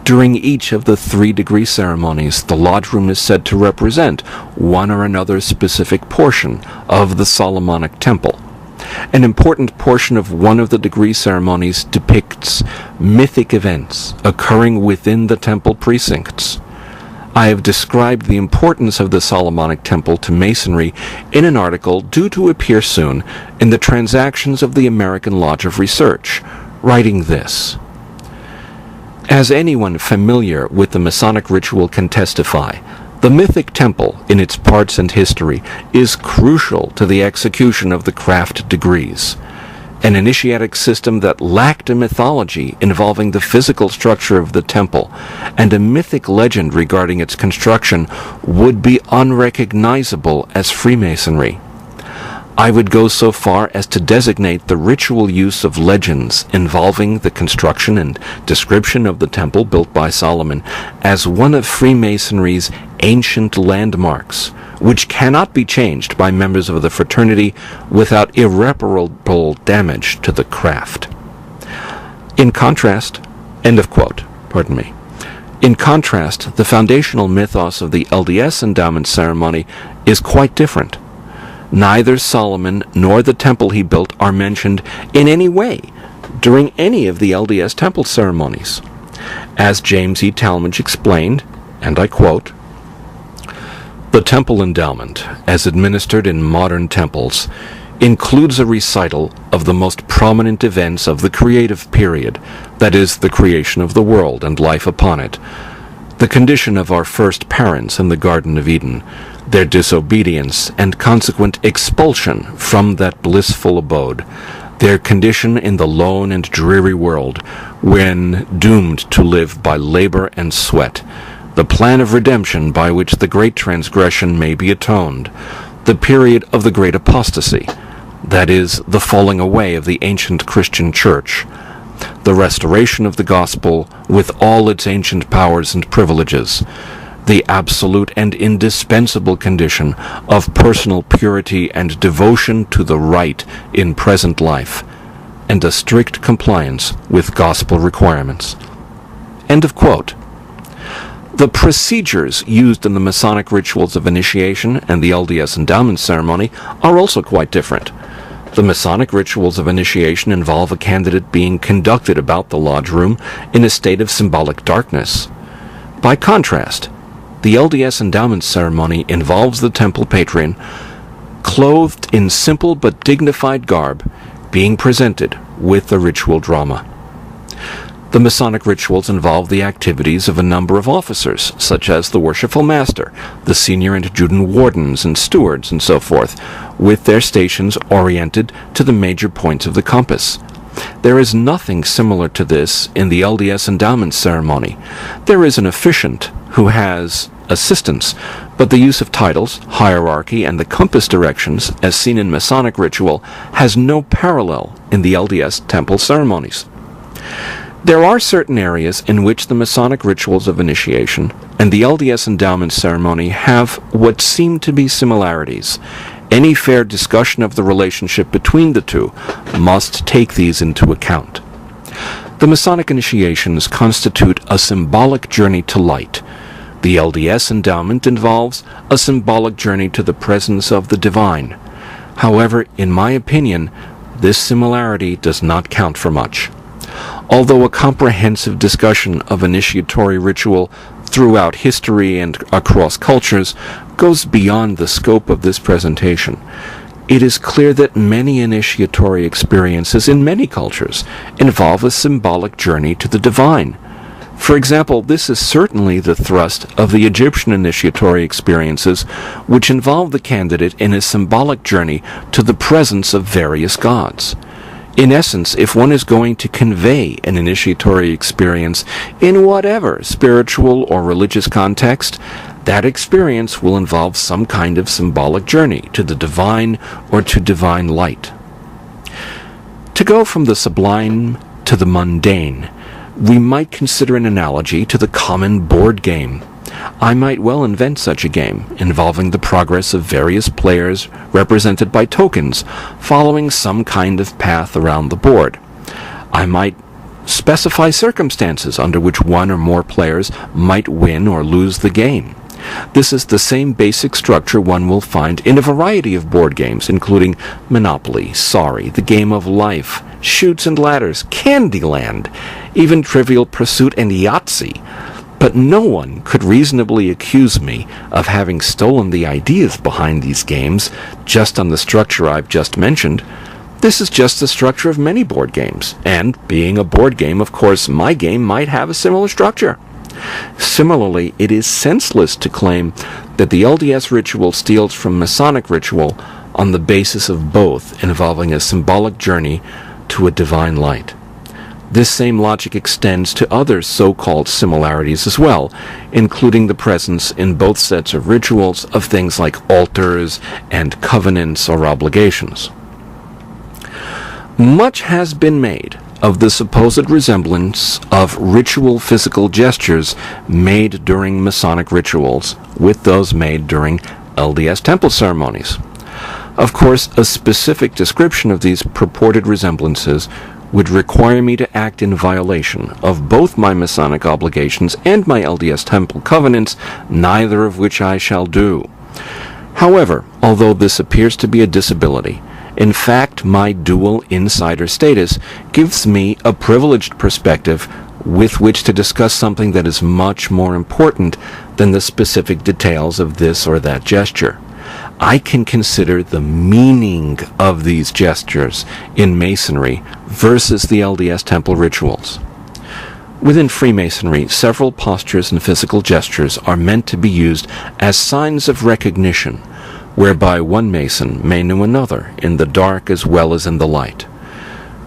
During each of the 3-degree ceremonies, the lodge room is said to represent one or another specific portion of the Solomonic temple. An important portion of one of the degree ceremonies depicts mythic events occurring within the temple precincts. I have described the importance of the Solomonic temple to Masonry in an article due to appear soon in the Transactions of the American Lodge of Research, writing this: as anyone familiar with the Masonic ritual can testify, the mythic temple, in its parts and history, is crucial to the execution of the craft degrees. An initiatic system that lacked a mythology involving the physical structure of the temple and a mythic legend regarding its construction would be unrecognizable as Freemasonry. I would go so far as to designate the ritual use of legends involving the construction and description of the temple built by Solomon as one of Freemasonry's ancient landmarks, which cannot be changed by members of the fraternity without irreparable damage to the craft. In contrast, end of quote, pardon me. In contrast, the foundational mythos of the LDS endowment ceremony is quite different. Neither Solomon nor the temple he built are mentioned in any way during any of the LDS temple ceremonies. As James E. Talmage explained, and I quote, "The temple endowment, as administered in modern temples, includes a recital of the most prominent events of the creative period, that is, the creation of the world and life upon it, the condition of our first parents in the Garden of Eden, their disobedience and consequent expulsion from that blissful abode, their condition in the lone and dreary world, when doomed to live by labor and sweat, the plan of redemption by which the great transgression may be atoned, the period of the great apostasy, that is, the falling away of the ancient Christian church, the restoration of the gospel with all its ancient powers and privileges, the absolute and indispensable condition of personal purity and devotion to the right in present life, and a strict compliance with gospel requirements." End of quote. The procedures used in the Masonic rituals of initiation and the LDS endowment ceremony are also quite different. The Masonic rituals of initiation involve a candidate being conducted about the lodge room in a state of symbolic darkness. By contrast, the LDS endowment ceremony involves the temple patron clothed in simple but dignified garb, being presented with the ritual drama. The Masonic rituals involve the activities of a number of officers, such as the Worshipful Master, the Senior and Adjutant Wardens and Stewards, and so forth, with their stations oriented to the major points of the compass. There is nothing similar to this in the LDS endowment ceremony. There is an officiant who has assistants, but the use of titles, hierarchy, and the compass directions, as seen in Masonic ritual, has no parallel in the LDS temple ceremonies. There are certain areas in which the Masonic rituals of initiation and the LDS endowment ceremony have what seem to be similarities. Any fair discussion of the relationship between the two must take these into account. The Masonic initiations constitute a symbolic journey to light. The LDS endowment involves a symbolic journey to the presence of the divine. However, in my opinion, this similarity does not count for much. Although a comprehensive discussion of initiatory ritual throughout history and across cultures goes beyond the scope of this presentation, it is clear that many initiatory experiences in many cultures involve a symbolic journey to the divine. For example, this is certainly the thrust of the Egyptian initiatory experiences, which involve the candidate in a symbolic journey to the presence of various gods. In essence, if one is going to convey an initiatory experience in whatever spiritual or religious context, that experience will involve some kind of symbolic journey to the divine or to divine light. To go from the sublime to the mundane, we might consider an analogy to the common board game. I might well invent such a game, involving the progress of various players represented by tokens, following some kind of path around the board. I might specify circumstances under which one or more players might win or lose the game. This is the same basic structure one will find in a variety of board games, including Monopoly, Sorry, the Game of Life, Chutes and Ladders, Candyland, even Trivial Pursuit and Yahtzee. But no one could reasonably accuse me of having stolen the ideas behind these games just on the structure I've just mentioned. This is just the structure of many board games, and being a board game, of course, my game might have a similar structure. Similarly, it is senseless to claim that the LDS ritual steals from Masonic ritual on the basis of both involving a symbolic journey to a divine light. This same logic extends to other so-called similarities as well, including the presence in both sets of rituals of things like altars and covenants or obligations. Much has been made of the supposed resemblance of ritual physical gestures made during Masonic rituals with those made during LDS temple ceremonies. Of course, a specific description of these purported resemblances would require me to act in violation of both my Masonic obligations and my LDS temple covenants, neither of which I shall do. However, although this appears to be a disability, in fact, my dual insider status gives me a privileged perspective with which to discuss something that is much more important than the specific details of this or that gesture. I can consider the meaning of these gestures in Masonry versus the LDS temple rituals. Within Freemasonry, several postures and physical gestures are meant to be used as signs of recognition, whereby one Mason may know another in the dark as well as in the light.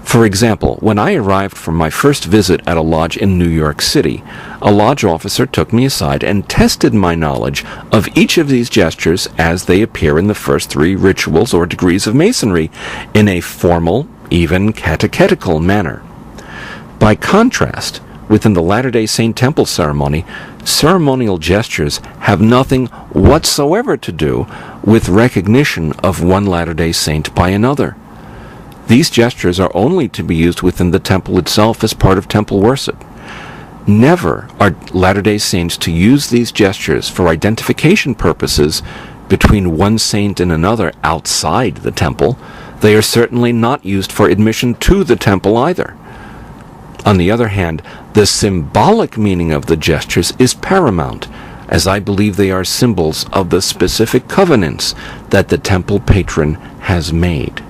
For example, when I arrived from my first visit at a lodge in New York City, a lodge officer took me aside and tested my knowledge of each of these gestures as they appear in the first three rituals or degrees of Masonry in a formal, even catechetical manner. By contrast, within the Latter-day Saint Temple ceremony, ceremonial gestures have nothing whatsoever to do with recognition of one Latter-day Saint by another. These gestures are only to be used within the temple itself as part of temple worship. Never are Latter-day Saints to use these gestures for identification purposes between one saint and another outside the temple. They are certainly not used for admission to the temple either. On the other hand, the symbolic meaning of the gestures is paramount, as I believe they are symbols of the specific covenants that the temple patron has made.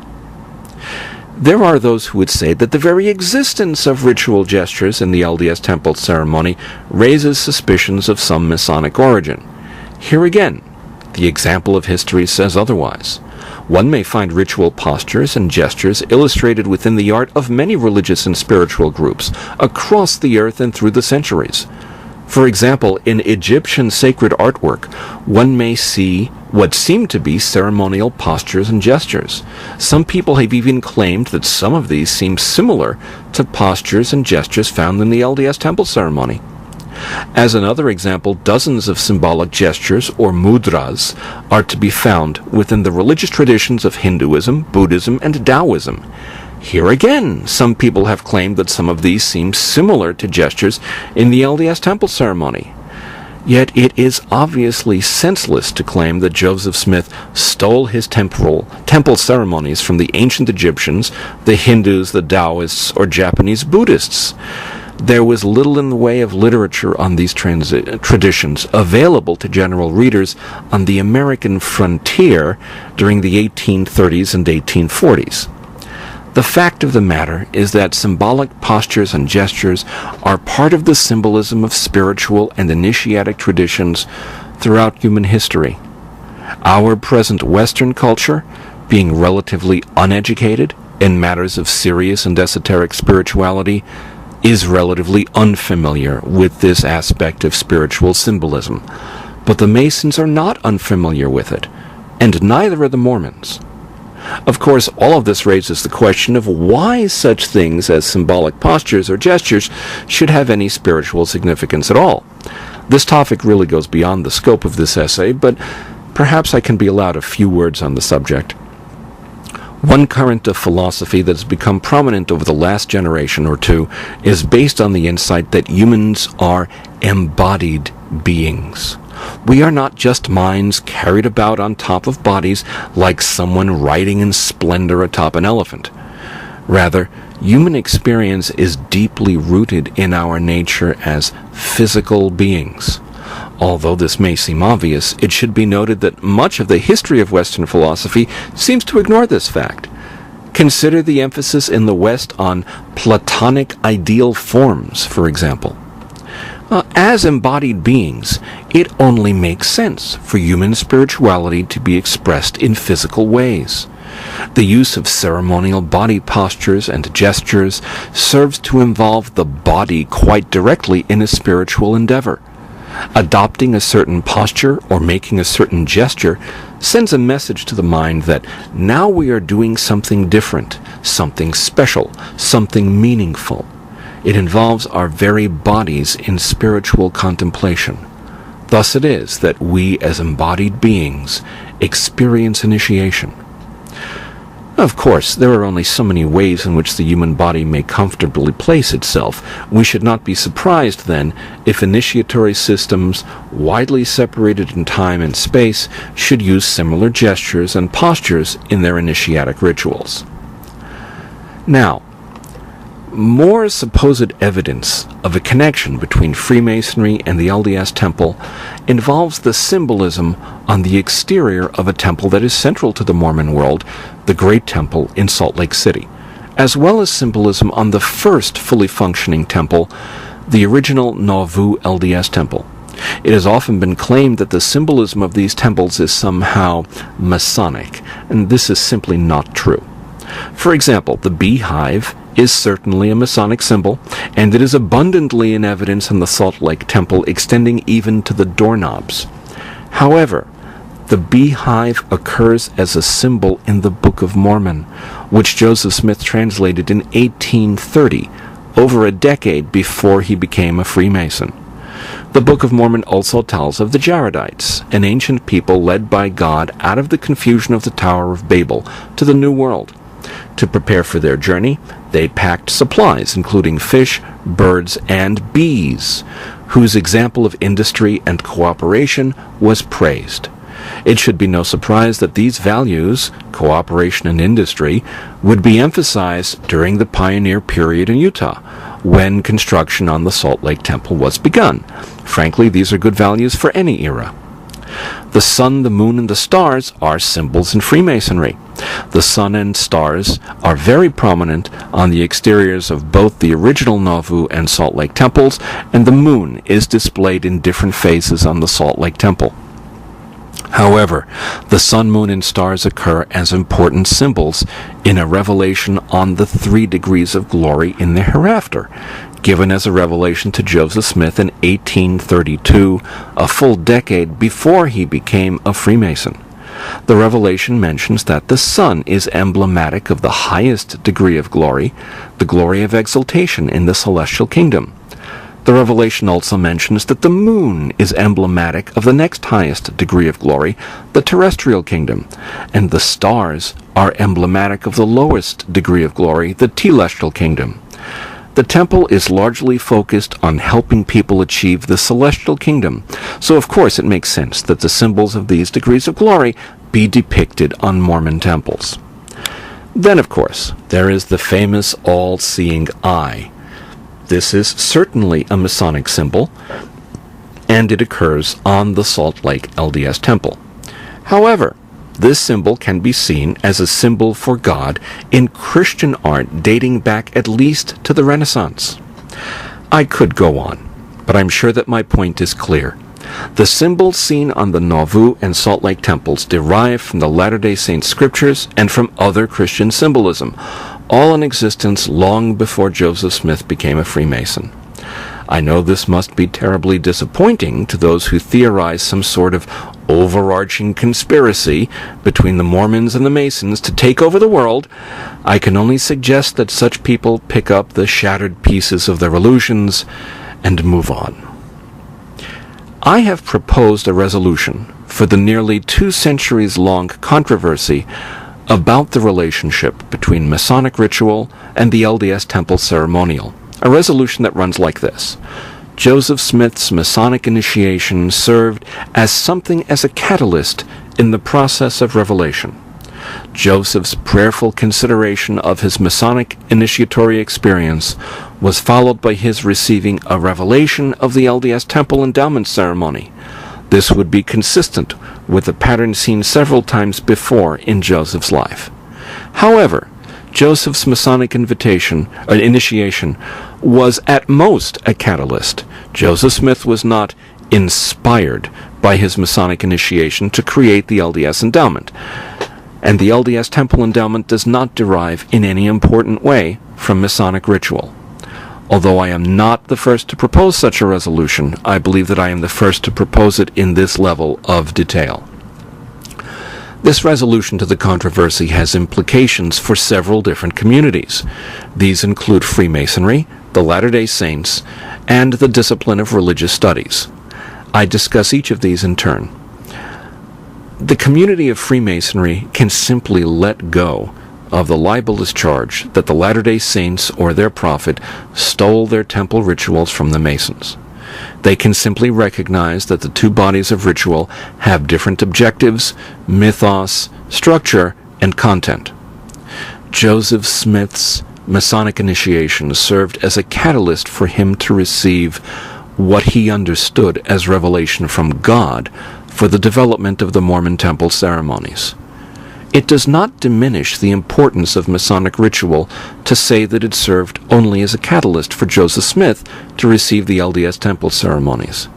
There are those who would say that the very existence of ritual gestures in the LDS temple ceremony raises suspicions of some Masonic origin. Here again, the example of history says otherwise. One may find ritual postures and gestures illustrated within the art of many religious and spiritual groups across the earth and through the centuries. For example, in Egyptian sacred artwork, one may see what seem to be ceremonial postures and gestures. Some people have even claimed that some of these seem similar to postures and gestures found in the LDS temple ceremony. As another example, dozens of symbolic gestures, or mudras, are to be found within the religious traditions of Hinduism, Buddhism, and Taoism. Here again, some people have claimed that some of these seem similar to gestures in the LDS temple ceremony. Yet it is obviously senseless to claim that Joseph Smith stole his temple ceremonies from the ancient Egyptians, the Hindus, the Taoists, or Japanese Buddhists. There was little in the way of literature on these traditions available to general readers on the American frontier during the 1830s and 1840s. The fact of the matter is that symbolic postures and gestures are part of the symbolism of spiritual and initiatic traditions throughout human history. Our present Western culture, being relatively uneducated in matters of serious and esoteric spirituality, is relatively unfamiliar with this aspect of spiritual symbolism. But the Masons are not unfamiliar with it, and neither are the Mormons. Of course, all of this raises the question of why such things as symbolic postures or gestures should have any spiritual significance at all. This topic really goes beyond the scope of this essay, but perhaps I can be allowed a few words on the subject. One current of philosophy that has become prominent over the last generation or two is based on the insight that humans are embodied beings. We are not just minds carried about on top of bodies like someone riding in splendor atop an elephant. Rather, human experience is deeply rooted in our nature as physical beings. Although this may seem obvious, it should be noted that much of the history of Western philosophy seems to ignore this fact. Consider the emphasis in the West on Platonic ideal forms, for example. As embodied beings, it only makes sense for human spirituality to be expressed in physical ways. The use of ceremonial body postures and gestures serves to involve the body quite directly in a spiritual endeavor. Adopting a certain posture or making a certain gesture sends a message to the mind that now we are doing something different, something special, something meaningful. It involves our very bodies in spiritual contemplation. Thus it is that we as embodied beings experience initiation. Of course, there are only so many ways in which the human body may comfortably place itself. We should not be surprised, then, if initiatory systems, widely separated in time and space, should use similar gestures and postures in their initiatic rituals. Now, more supposed evidence of a connection between Freemasonry and the LDS Temple involves the symbolism on the exterior of a temple that is central to the Mormon world, the Great Temple in Salt Lake City, as well as symbolism on the first fully functioning temple, the original Nauvoo LDS Temple. It has often been claimed that the symbolism of these temples is somehow Masonic, and this is simply not true. For example, the beehive is certainly a Masonic symbol, and it is abundantly in evidence in the Salt Lake Temple, extending even to the doorknobs. However, the beehive occurs as a symbol in the Book of Mormon, which Joseph Smith translated in 1830, over a decade before he became a Freemason. The Book of Mormon also tells of the Jaredites, an ancient people led by God out of the confusion of the Tower of Babel to the New World. To prepare for their journey, they packed supplies, including fish, birds, and bees, whose example of industry and cooperation was praised. It should be no surprise that these values, cooperation and industry, would be emphasized during the pioneer period in Utah, when construction on the Salt Lake Temple was begun. Frankly, these are good values for any era. The sun, the moon, and the stars are symbols in Freemasonry. The sun and stars are very prominent on the exteriors of both the original Nauvoo and Salt Lake temples, and the moon is displayed in different phases on the Salt Lake Temple. However, the sun, moon, and stars occur as important symbols in a revelation on the 3 degrees of glory in the hereafter, given as a revelation to Joseph Smith in 1832, a full decade before he became a Freemason. The revelation mentions that the sun is emblematic of the highest degree of glory, the glory of exaltation in the celestial kingdom. The revelation also mentions that the moon is emblematic of the next highest degree of glory, the terrestrial kingdom, and the stars are emblematic of the lowest degree of glory, the telestial kingdom. The temple is largely focused on helping people achieve the celestial kingdom, so of course it makes sense that the symbols of these degrees of glory be depicted on Mormon temples. Then, of course, there is the famous all-seeing eye. This is certainly a Masonic symbol, and it occurs on the Salt Lake LDS Temple. However, this symbol can be seen as a symbol for God in Christian art dating back at least to the Renaissance. I could go on, but I'm sure that my point is clear. The symbols seen on the Nauvoo and Salt Lake temples derive from the Latter-day Saint scriptures and from other Christian symbolism, all in existence long before Joseph Smith became a Freemason. I know this must be terribly disappointing to those who theorize some sort of overarching conspiracy between the Mormons and the Masons to take over the world. I can only suggest that such people pick up the shattered pieces of their illusions and move on. I have proposed a resolution for the nearly 2 centuries-long controversy about the relationship between Masonic ritual and the LDS Temple ceremonial. A resolution that runs like this. Joseph Smith's Masonic initiation served as something as a catalyst in the process of revelation. Joseph's prayerful consideration of his Masonic initiatory experience was followed by his receiving a revelation of the LDS Temple endowment ceremony. This would be consistent with the pattern seen several times before in Joseph's life. However, Joseph's Masonic initiation was at most a catalyst. Joseph Smith was not inspired by his Masonic initiation to create the LDS endowment, and the LDS Temple endowment does not derive in any important way from Masonic ritual. Although I am not the first to propose such a resolution, I believe that I am the first to propose it in this level of detail. This resolution to the controversy has implications for several different communities. These include Freemasonry, the Latter-day Saints, and the discipline of religious studies. I discuss each of these in turn. The community of Freemasonry can simply let go of the libelous charge that the Latter-day Saints or their prophet stole their temple rituals from the Masons. They can simply recognize that the 2 bodies of ritual have different objectives, mythos, structure, and content. Joseph Smith's Masonic initiation served as a catalyst for him to receive what he understood as revelation from God for the development of the Mormon temple ceremonies. It does not diminish the importance of Masonic ritual to say that it served only as a catalyst for Joseph Smith to receive the LDS Temple ceremonies.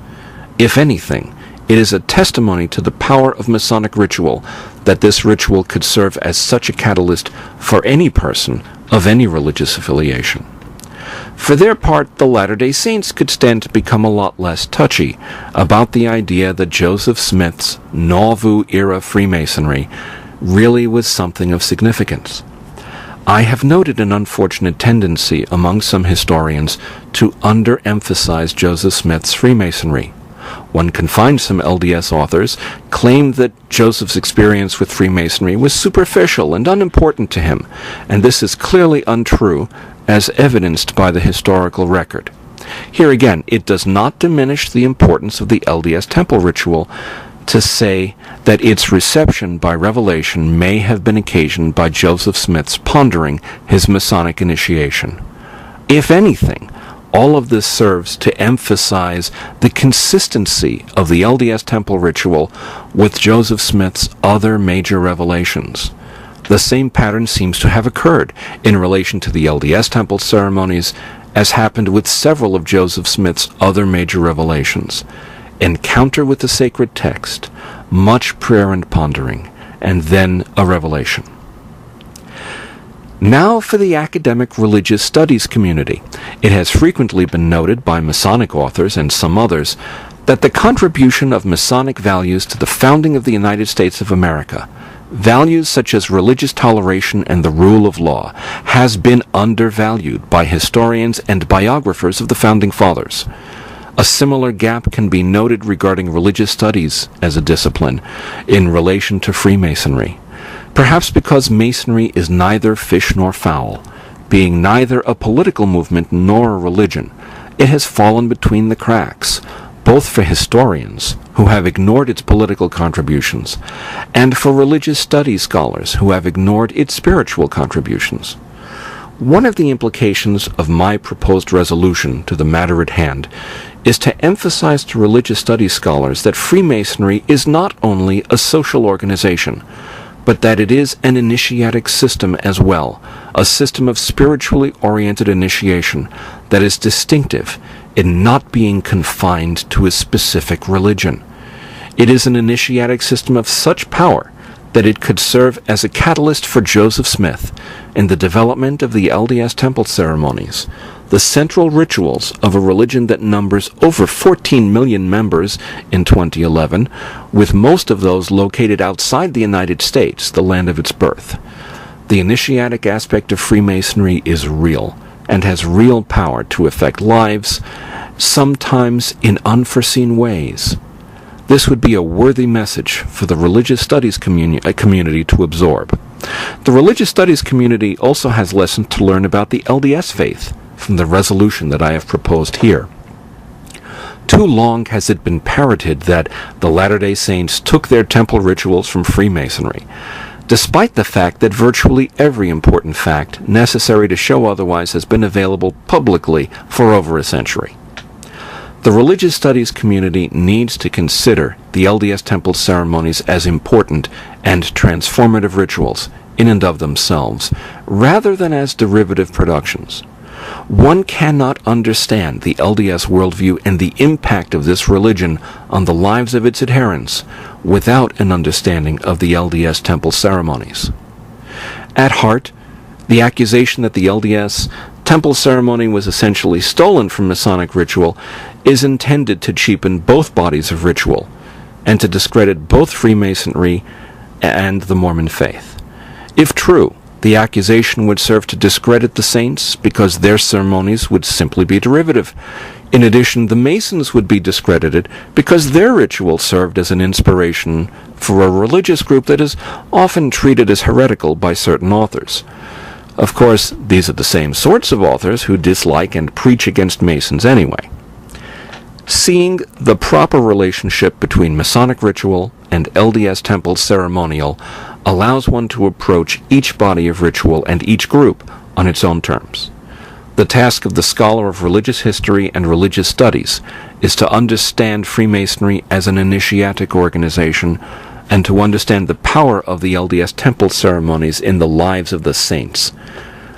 If anything, it is a testimony to the power of Masonic ritual that this ritual could serve as such a catalyst for any person of any religious affiliation. For their part, the Latter-day Saints could stand to become a lot less touchy about the idea that Joseph Smith's Nauvoo-era Freemasonry really was something of significance. I have noted an unfortunate tendency among some historians to underemphasize Joseph Smith's Freemasonry. One can find some LDS authors claim that Joseph's experience with Freemasonry was superficial and unimportant to him, and this is clearly untrue, as evidenced by the historical record. Here again, it does not diminish the importance of the LDS temple ritual to say that its reception by revelation may have been occasioned by Joseph Smith's pondering his Masonic initiation. If anything, all of this serves to emphasize the consistency of the LDS temple ritual with Joseph Smith's other major revelations. The same pattern seems to have occurred in relation to the LDS temple ceremonies as happened with several of Joseph Smith's other major revelations. Encounter with the sacred text, much prayer and pondering, and then a revelation. Now for the academic religious studies community. It has frequently been noted by Masonic authors and some others that the contribution of Masonic values to the founding of the United States of America, values such as religious toleration and the rule of law, has been undervalued by historians and biographers of the Founding Fathers. A similar gap can be noted regarding religious studies as a discipline in relation to Freemasonry. Perhaps because Masonry is neither fish nor fowl, being neither a political movement nor a religion, it has fallen between the cracks, both for historians, who have ignored its political contributions, and for religious studies scholars who have ignored its spiritual contributions. One of the implications of my proposed resolution to the matter at hand is to emphasize to religious studies scholars that Freemasonry is not only a social organization, but that it is an initiatic system as well, a system of spiritually oriented initiation that is distinctive in not being confined to a specific religion. It is an initiatic system of such power that it could serve as a catalyst for Joseph Smith in the development of the LDS temple ceremonies, the central rituals of a religion that numbers over 14 million members in 2011, with most of those located outside the United States, the land of its birth. The initiatic aspect of Freemasonry is real and has real power to affect lives, sometimes in unforeseen ways. This would be a worthy message for the religious studies community to absorb. The religious studies community also has lessons to learn about the LDS faith from the resolution that I have proposed here. Too long has it been parroted that the Latter-day Saints took their temple rituals from Freemasonry, despite the fact that virtually every important fact necessary to show otherwise has been available publicly for over a century. The religious studies community needs to consider the LDS temple ceremonies as important and transformative rituals in and of themselves, rather than as derivative productions. One cannot understand the LDS worldview and the impact of this religion on the lives of its adherents without an understanding of the LDS temple ceremonies. At heart, the accusation that the LDS temple ceremony was essentially stolen from Masonic ritual is intended to cheapen both bodies of ritual and to discredit both Freemasonry and the Mormon faith. If true, the accusation would serve to discredit the saints because their ceremonies would simply be derivative. In addition, the Masons would be discredited because their ritual served as an inspiration for a religious group that is often treated as heretical by certain authors. Of course, these are the same sorts of authors who dislike and preach against Masons anyway. Seeing the proper relationship between Masonic ritual and LDS temple ceremonial allows one to approach each body of ritual and each group on its own terms. The task of the scholar of religious history and religious studies is to understand Freemasonry as an initiatic organization and to understand the power of the LDS temple ceremonies in the lives of the saints.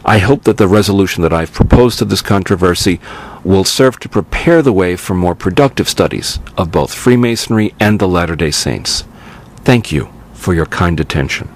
I hope that the resolution that I've proposed to this controversy will serve to prepare the way for more productive studies of both Freemasonry and the Latter-day Saints. Thank you for your kind attention.